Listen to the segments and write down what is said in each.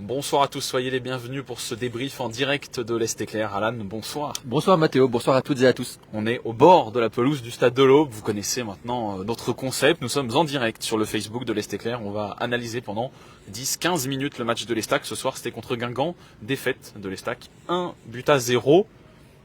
Bonsoir à tous, soyez les bienvenus pour ce débrief en direct de l'Est Éclair. Alan, bonsoir. Bonsoir Mathéo, bonsoir à toutes et à tous. On est au bord de la pelouse du Stade de l'Aube. Vous connaissez maintenant notre concept. Nous sommes en direct sur le Facebook de l'Est Éclair. On va analyser pendant 10-15 minutes le match de l'Estac. Ce soir, c'était contre Guingamp. Défaite de l'Estac, 1-0.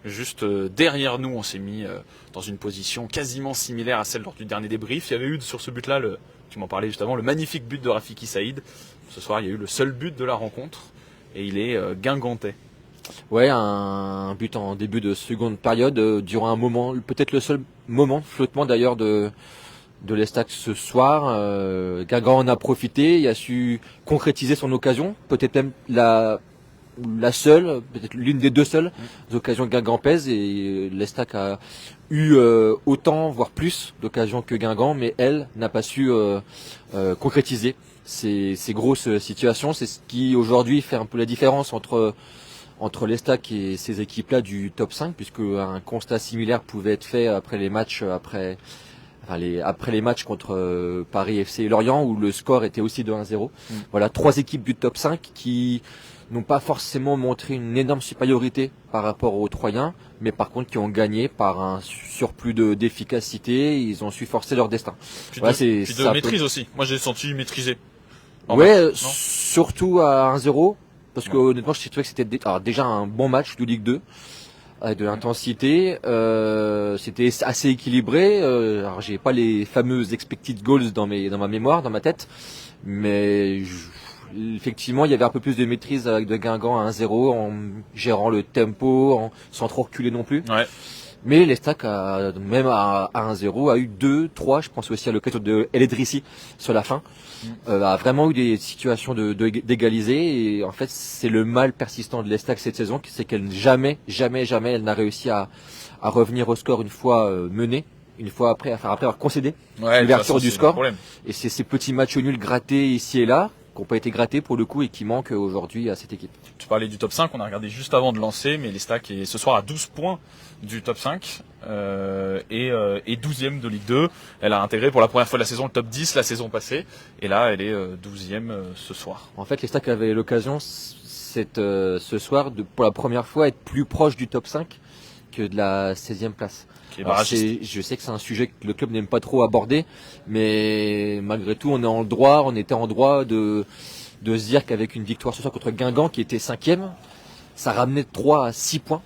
Juste derrière nous, on s'est mis dans une position quasiment similaire à celle lors du dernier débrief. Il y avait eu sur ce but-là, tu m'en parlais juste avant, le magnifique but de Rafiki Saïd. Ce soir, il y a eu le seul but de la rencontre et il est guingampais. Ouais, un but en début de seconde période, durant un moment, peut-être le seul moment, flottement d'ailleurs, de l'Estac ce soir. Guingamp en a profité, il a su concrétiser son occasion, peut-être même la seule, peut-être l'une des deux seules occasions guingampaises, et l'Estac a eu autant, voire plus d'occasions que Guingamp, mais elle n'a pas su concrétiser ces grosses situations. C'est ce qui aujourd'hui fait un peu la différence entre l'Estac et ces équipes-là du top 5, puisque un constat similaire pouvait être fait après les matchs contre Paris FC et Lorient, où le score était aussi de 1-0. Voilà, trois équipes du top 5 qui n'ont pas forcément montré une énorme supériorité par rapport aux Troyens, mais par contre qui ont gagné par un surplus d'efficacité. Ils ont su forcer leur destin. Puis voilà, de maîtrise aussi. Moi, j'ai senti maîtrisé. Ouais, surtout à 1-0, parce que honnêtement, je trouvais que c'était déjà un bon match de Ligue 2. Avec de l'intensité, c'était assez équilibré. Alors j'ai pas les fameuses expected goals dans ma mémoire, dans ma tête, mais effectivement il y avait un peu plus de maîtrise avec de Guingamp à 1-0, en gérant le tempo, sans trop reculer non plus. Ouais. Mais l'Estac, même à 1-0, a eu 2-3, je pense aussi à l'occasion de El Edrissi sur la fin, a vraiment eu des situations d'égaliser. Et en fait, c'est le mal persistant de l'Estac cette saison, c'est qu'elle jamais elle n'a réussi à revenir au score une fois menée, une fois après avoir concédé l'ouverture du score. Et c'est ces petits matchs nuls grattés ici et là, qui n'ont pas été grattés pour le coup et qui manquent aujourd'hui à cette équipe. Tu parlais du top 5, on a regardé juste avant de lancer, mais l'Estac est ce soir à 12 points du top 5 et 12e de Ligue 2. Elle a intégré pour la première fois de la saison le top 10 la saison passée, et là elle est 12e ce soir. En fait, l'Estac avait l'occasion ce soir de, pour la première fois, être plus proche du top 5 que de la 16e place. Alors, je sais que c'est un sujet que le club n'aime pas trop aborder, mais malgré tout, on était en droit de se dire qu'avec une victoire ce soir contre Guingamp, qui était 5e, ça ramenait 3 à 6 points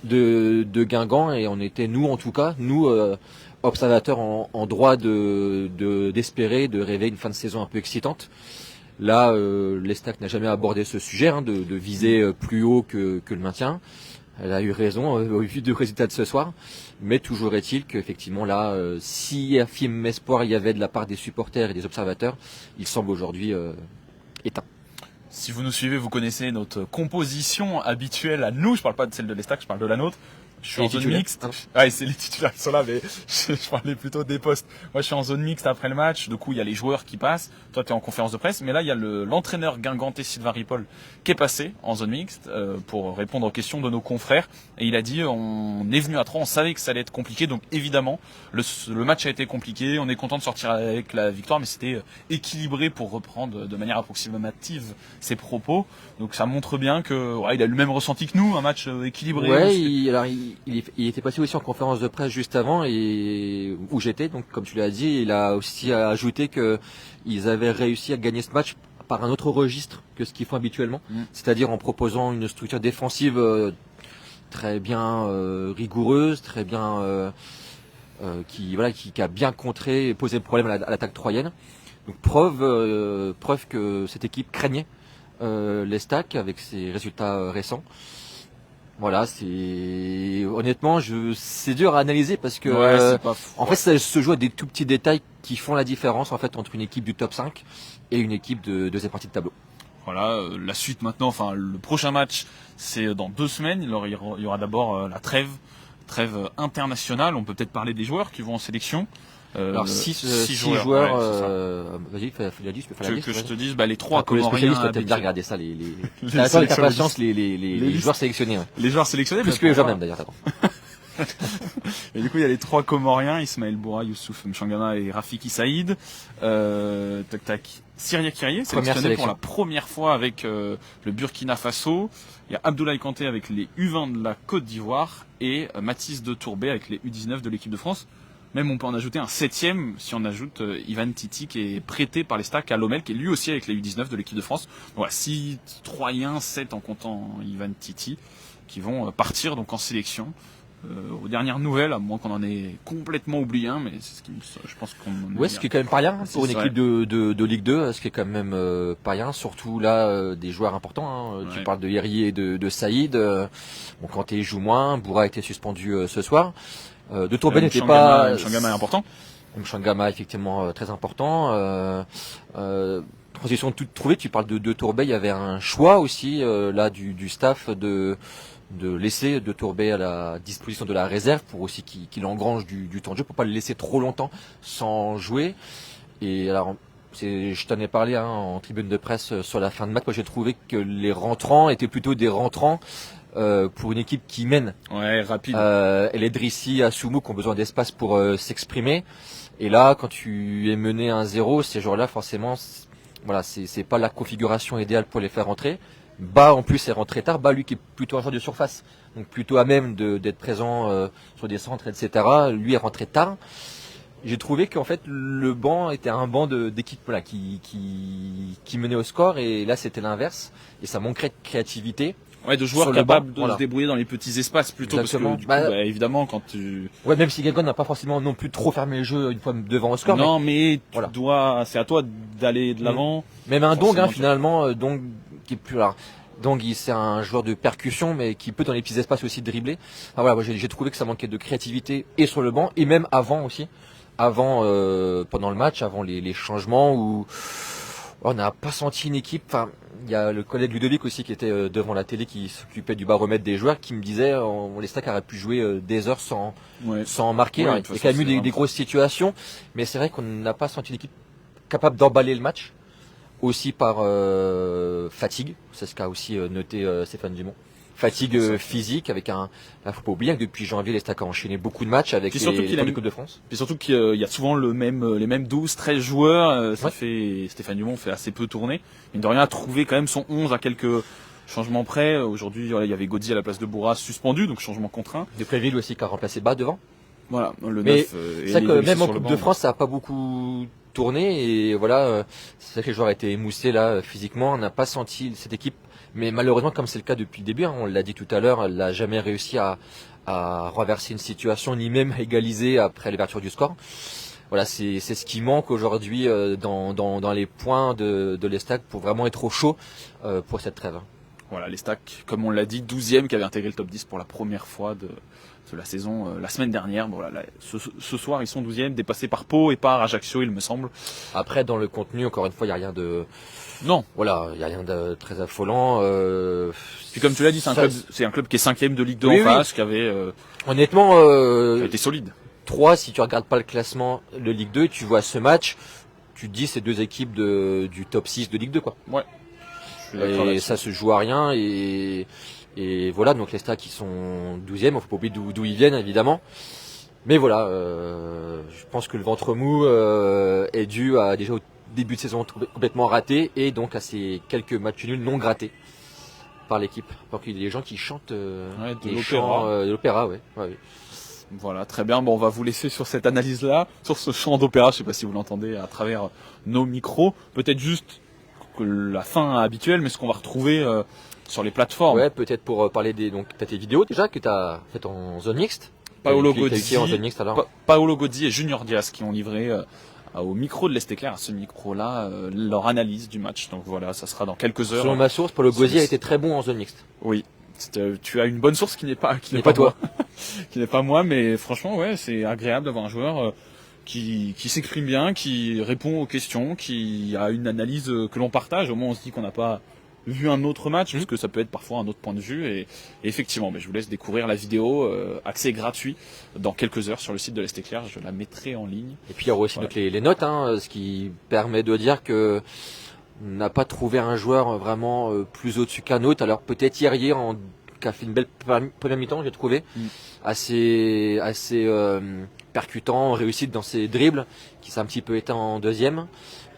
de Guingamp, et on était, nous en tout cas, observateurs en droit d'espérer, de rêver une fin de saison un peu excitante. Là, l'Estac n'a jamais abordé ce sujet, de viser plus haut que le maintien. Elle a eu raison au vu du résultat de ce soir, mais toujours est-il qu'effectivement là, si infime espoir il y avait de la part des supporters et des observateurs, il semble aujourd'hui éteint. Si vous nous suivez, vous connaissez notre composition habituelle à nous. Je parle pas de celle de l'Estac, je parle de la nôtre. Je suis en zone mixte. C'est les titulaires qui sont là, mais je parlais plutôt des postes. Moi, je suis en zone mixte après le match. Du coup, il y a les joueurs qui passent. Toi, tu es en conférence de presse. Mais là, il y a l'entraîneur guingampais Sylvain Ripoll qui est passé en zone mixte pour répondre aux questions de nos confrères. Et il a dit, on est venu à 3, on savait que ça allait être compliqué. Donc, évidemment, le match a été compliqué. On est content de sortir avec la victoire, mais c'était équilibré pour reprendre de manière approximative ses propos. Donc, ça montre bien que il a le même ressenti que nous, un match équilibré. Ouais, il était passé aussi en conférence de presse juste avant, et où j'étais, donc comme tu l'as dit, il a aussi ajouté que ils avaient réussi à gagner ce match par un autre registre que ce qu'ils font habituellement, c'est-à-dire en proposant une structure défensive très bien rigoureuse, très bien qui a bien contré et posé le problème à l'attaque troyenne. Donc preuve que cette équipe craignait l'Estac avec ses résultats récents. Voilà, honnêtement, c'est dur à analyser parce que en fait, ça se joue à des tout petits détails qui font la différence en fait entre une équipe du top 5 et une équipe de deuxième partie de tableau. Voilà, la suite maintenant, le prochain match, c'est dans 2 semaines. Il y aura d'abord la trêve internationale. On peut peut-être parler des joueurs qui vont en sélection. Alors 6 joueurs, vas-y, fais la liste, que je te dise, les 3 Comoriens. Toi, t'aimes bien regarder ça, t'as patience, les joueurs sélectionnés. Ouais. Les joueurs sélectionnés, plus que les joueurs même d'ailleurs. Et du coup, il y a les 3 Comoriens, Ismaël Boura, Youssouf Mchangama et Rafiki Saïd. Syria Kyrie, sélectionné pour la première fois avec le Burkina Faso. Il y a Abdoulaye Kanté avec les U20 de la Côte d'Ivoire et Mathis de Tourbet avec les U19 de l'équipe de France. Même on peut en ajouter un 7e si on ajoute Ivan Titi qui est prêté par les Stacks à Lommel, qui est lui aussi avec les U19 de l'équipe de France. Donc voilà, 6 Troyens, 7 en comptant Ivan Titi, qui vont partir donc en sélection. Aux dernières nouvelles, à moins qu'on en ait complètement oublié un, mais c'est ce qui, je pense qu'on. Ouais, ce qui est quand même pas rien pour une équipe de Ligue 2, ce qui est quand même pas rien, surtout là des joueurs importants. Hein. Tu parles de Hierrier et de Saïd. Bon, Kanté joue moins, Boura a été suspendu ce soir. De Tourbet n'était pas. Mchangama est important. Mchangama effectivement très important. Transition toute trouvée. Tu parles de Tourbet, il y avait un choix aussi là du staff de laisser de Tourbet à la disposition de la réserve pour aussi qu'il engrange du temps de jeu, pour pas le laisser trop longtemps sans jouer. Et alors, je t'en ai parlé en tribune de presse sur la fin de match, moi j'ai trouvé que les rentrants étaient plutôt des rentrants pour une équipe qui mène. Ouais, rapide. Et les Drissi, Assoumou qui ont besoin d'espace pour s'exprimer. Et là, quand tu es mené 1-0, ces joueurs-là, forcément, voilà, c'est pas la configuration idéale pour les faire rentrer. Bas en plus est rentré tard, Bas lui qui est plutôt un joueur de surface, donc plutôt à même d'être présent sur des centres, etc. Lui est rentré tard. J'ai trouvé qu'en fait le banc était un banc d'équipe voilà, qui menait au score, et là c'était l'inverse, et ça manquerait de créativité. Ouais, de joueurs capables de se débrouiller dans les petits espaces plutôt. Exactement. Parce que évidemment quand tu. Ouais, même si Guingamp n'a pas forcément non plus trop fermé le jeu une fois devant au score. Non, mais c'est à toi d'aller de l'avant. Même un Dong finalement, Dong qui est plus là. Donc c'est un joueur de percussion, mais qui peut dans les petits espaces aussi dribbler. Enfin, voilà, j'ai trouvé que ça manquait de créativité et sur le banc et même avant aussi, pendant le match, avant les changements où on n'a pas senti une équipe. Enfin, il y a le collègue Ludovic aussi qui était devant la télé, qui s'occupait du baromètre des joueurs, qui me disait les Stacks auraient pu jouer des heures sans marquer. Ouais, il y a quand même eu des grosses situations, mais c'est vrai qu'on n'a pas senti une équipe capable d'emballer le match. Aussi par fatigue, c'est ce qu'a aussi noté Stéphane Dumont. Fatigue physique avec là, faut pas oublier que depuis janvier les Stacks ont enchaîné beaucoup de matchs avec les Coupe de France. Puis surtout qu'il y a souvent les mêmes 12-13 joueurs. Stéphane Dumont fait assez peu tourner. Il de rien a trouvé quand même son 11 à quelques changements près. Aujourd'hui, il y avait Gaudi à la place de Bourras suspendu, donc changement contraint. Depréville aussi qui a remplacé Bas devant. Voilà, le 9. Mais c'est vrai que même en Coupe de France, ça n'a pas beaucoup tourné, et voilà, c'est vrai que les joueurs étaient émoussés là physiquement. On n'a pas senti cette équipe, mais malheureusement, comme c'est le cas depuis le début, on l'a dit tout à l'heure, elle n'a jamais réussi à renverser une situation, ni même à égaliser après l'ouverture du score. Voilà, c'est ce qui manque aujourd'hui dans les points de les Stacks pour vraiment être au chaud pour cette trêve. Voilà, les Stacks, comme on l'a dit, 12e qui avait intégré le top 10 pour la première fois de la saison la semaine dernière. Bon, voilà, ce soir ils sont 12e, dépassés par Pau et par Ajaccio, il me semble. Après, dans le contenu, encore une fois, il n'y a rien de. Non. Voilà, il n'y a rien de très affolant. Puis comme tu l'as dit, c'est un club qui est 5e de Ligue 2 en face, qui avait. Honnêtement. Qui a été solide. 3, si tu regardes pas le classement de Ligue 2, tu vois ce match, tu te dis c'est deux équipes du top 6 de Ligue 2, quoi. Ouais. Et ça se joue à rien, et voilà, donc les Stacks qui sont 12e, il faut pas oublier d'où ils viennent évidemment. Mais voilà, je pense que le ventre mou est dû à déjà au début de saison complètement raté, et donc à ces quelques matchs nuls non grattés par l'équipe. Donc il y a des gens qui chantent de l'opéra, ouais. Voilà, très bien. Bon, on va vous laisser sur cette analyse-là, sur ce chant d'opéra. Je sais pas si vous l'entendez à travers nos micros. Peut-être juste la fin habituelle, mais ce qu'on va retrouver sur les plateformes. Ouais, peut-être pour parler donc t'as tes vidéos déjà que t'as faites en zone mixte. Paolo Gozzi et Junior Diaz qui ont livré au micro de l'Est Éclair, à ce micro-là, leur analyse du match. Donc voilà, ça sera dans quelques heures. Selon ma source, Paolo Gozzi a été très bon en zone mixte. Oui. Tu as une bonne source qui n'est pas toi. Qui n'est pas moi, mais franchement, ouais, c'est agréable d'avoir un joueur qui s'exprime bien, qui répond aux questions, qui a une analyse que l'on partage. Au moins, on se dit qu'on n'a pas vu un autre match, parce que ça peut être parfois un autre point de vue. Et effectivement, je vous laisse découvrir la vidéo, accès gratuit, dans quelques heures sur le site de l'Est Éclair. Je la mettrai en ligne. Et puis il y aura aussi donc les notes, ce qui permet de dire que on n'a pas trouvé un joueur vraiment plus au-dessus qu'un autre. Alors peut-être hier qui a fait une belle première mi-temps, j'ai trouvé, assez percutant, réussite dans ses dribbles, qui s'est un petit peu éteint en deuxième.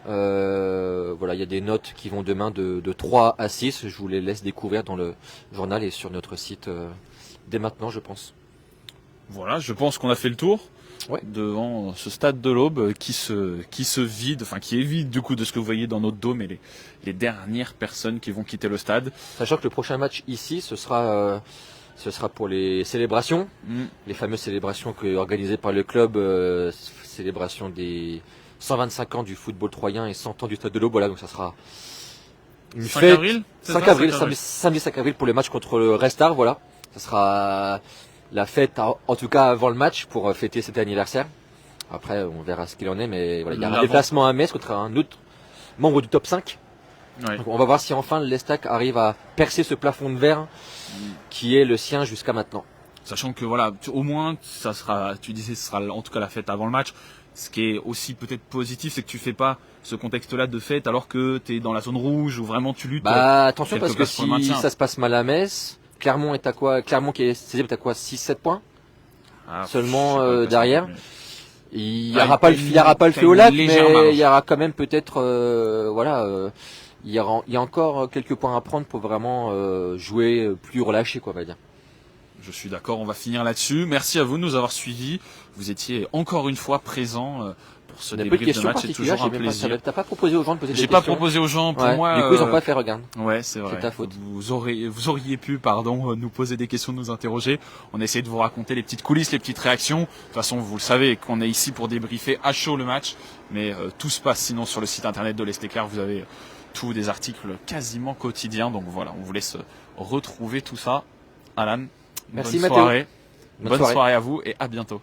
Voilà, il y a des notes qui vont demain de 3 à 6. Je vous les laisse découvrir dans le journal et sur notre site dès maintenant, je pense. Voilà, je pense qu'on a fait le tour. Ouais. Devant ce stade de l'Aube qui se vide, enfin qui est vide du coup de ce que vous voyez dans notre dôme et les dernières personnes qui vont quitter le stade. Sachant que le prochain match ici, ce sera pour les célébrations, les fameuses célébrations organisées par le club, célébration des 125 ans du football troyen et 100 ans du stade de l'Aube. Voilà, donc ça sera une 5 avril, 5 avril, samedi 5 avril pour le match contre le Restart. Voilà, ça sera la fête, en tout cas avant le match, pour fêter cet anniversaire. Après, on verra ce qu'il en est, mais voilà, il y a un déplacement à Metz contre un autre membre du top 5. Ouais. Donc on va voir si enfin l'Estac arrive à percer ce plafond de verre qui est le sien jusqu'à maintenant. Sachant que voilà, au moins, ça sera, tu disais, ce sera en tout cas la fête avant le match. Ce qui est aussi peut-être positif, c'est que tu fais pas ce contexte-là de fête alors que tu es dans la zone rouge où vraiment tu luttes. Bah attention, parce que si ça se passe mal à Metz, Clermont est à quoi? Clermont qui est 16e est à quoi? 6-7 points seulement derrière. Il y aura pas le feu au lac, mais il y aura quand même peut-être il y a encore quelques points à prendre pour vraiment jouer plus relâché, quoi, on va dire. Je suis d'accord, on va finir là-dessus. Merci à vous de nous avoir suivis. Vous étiez encore une fois présents pour ce débrief de match. C'est toujours un plaisir. T'as pas proposé aux gens de poser des questions? J'ai pas proposé aux gens. Pour moi, du coup, ils ont pas fait. Regarde. Ouais, c'est vrai. C'est ta faute. Vous auriez pu, nous poser des questions, nous interroger. On essaie de vous raconter les petites coulisses, les petites réactions. De toute façon, vous le savez qu'on est ici pour débriefer à chaud le match. Mais tout se passe sinon sur le site internet de l'Est Éclair. Vous avez tous des articles quasiment quotidiens. Donc voilà, on vous laisse retrouver tout ça. Alan. Merci Bonne soirée à vous et à bientôt.